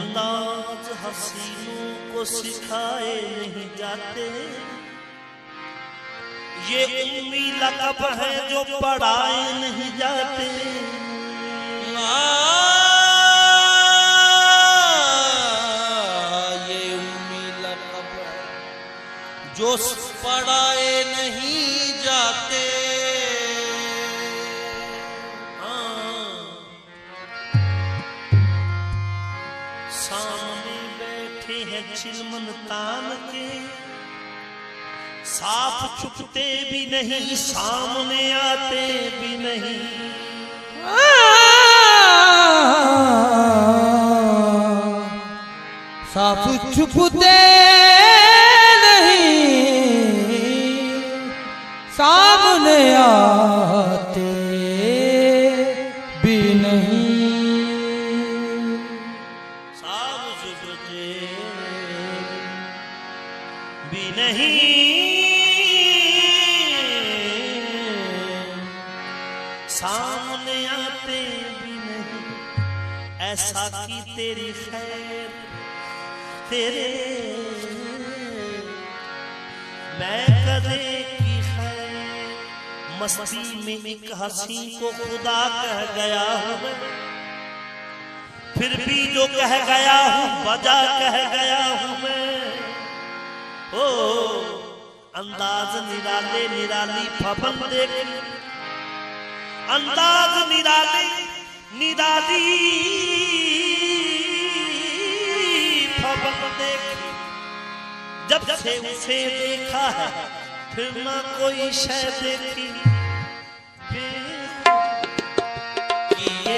अंदाज हसीनों को सिखाए नहीं जाते, ये उम्मी लक़ब है जो पढ़ाए नहीं जाते। ये उम्मी लक़ब है जो पढ़ाए नहीं जाते। सामने बैठे हैं चिलमन तान के, साथ छुपते भी नहीं, सामने आते भी नहीं। साफ छुपते नहीं, सामने आते भी नहीं। साफ छुपते भी नहीं, सामने आते भी नहीं। ऐसा की तेरी खैर तेरे, मैं कदे की खैर। मस्ती में एक हंसी को खुदा कह गया हूँ, फिर भी जो कह गया हूँ बजा कह गया हूँ मैं। ओ अंदाज निराले निराली फबन देखी, अंदाज निराली निराली फबन देखी। जब से उसे देखा है फिर ना कोई शय देखी। किए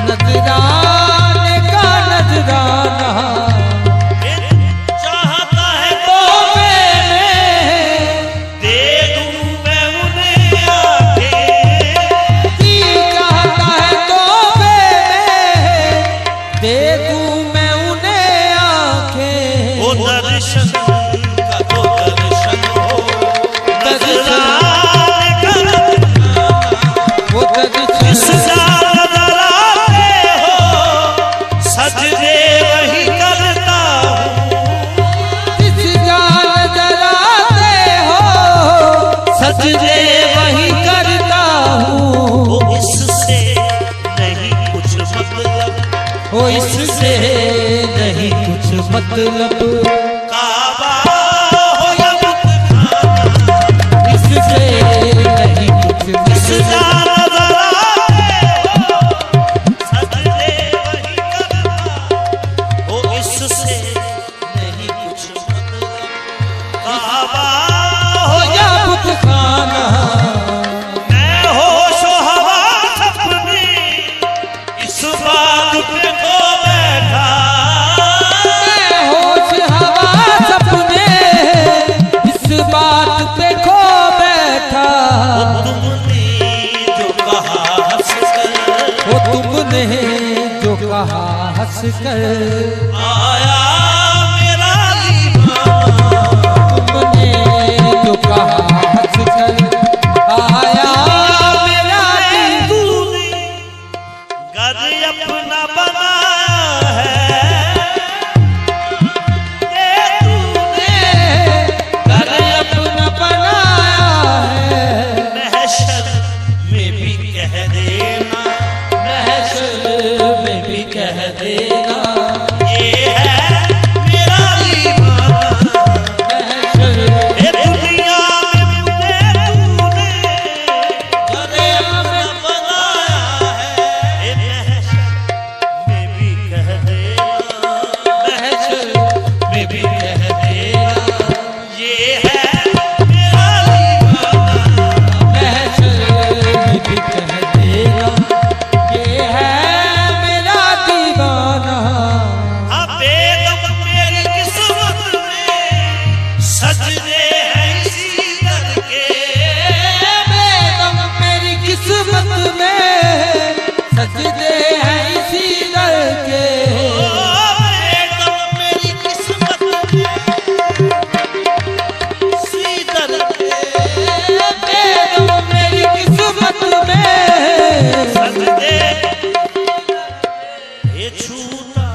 नजराने का नजराना दर्शन का तो दर्शन हो, नजराने का वो दर्शन जिस जान डराते हो सजदे वही करता हूँ, जिस जान डराते हो सजदे वही करता हूँ। वो इससे नहीं कुछ मतलब, वो इससे नहीं कुछ मतलब, काबा हो या बुतखाना, इससे नहीं कुछ जिस मतलब। जान डराते हो सजदे वही करता, वो इससे नहीं कुछ मतलब, काबा हो या बुतखाना, मैं होश हवा सपनी इस बात पे खो बैठा, मैं होश हवा सपने इस बात पे खो बैठा। तुमने जो कहा हंस कर, वो तुमने जो कहा हंस कर, आया मेरा दीवाना, तुमने जो कहा हंस कर, आया मेरा दिल। तूने घर अपना बनाया है, ये तूने घर अपना बनाया है, महशर में भी कह देना, महशर में भी कह देना, ये है मेरा दीवाना, महशर ये दुनिया में मुझे तूने घर अपना बनाया है, ये महशर में भी कह देना, महशर में भी कह देना, ये है मेरा दीवाना, महशर में भी कह देना, ये है मेरा दीवाना। हाँ बेदम मेरी किस्मत में सजदे हैं इसी दर के, बेदम मेरी किस्मत में सजदे हैं इसी दर के, बेदम मेरी किस्मत में इसी दर के, बेदम मेरी किस्मत में सजदे ये छूटा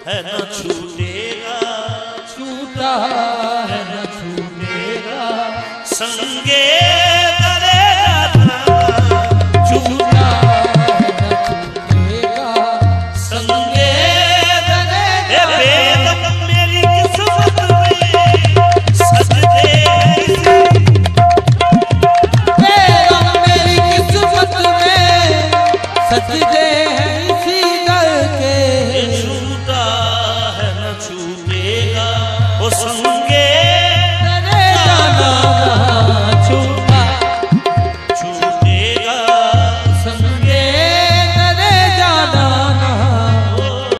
है न छूटेगा, छूटा है न छूटेगा, संगे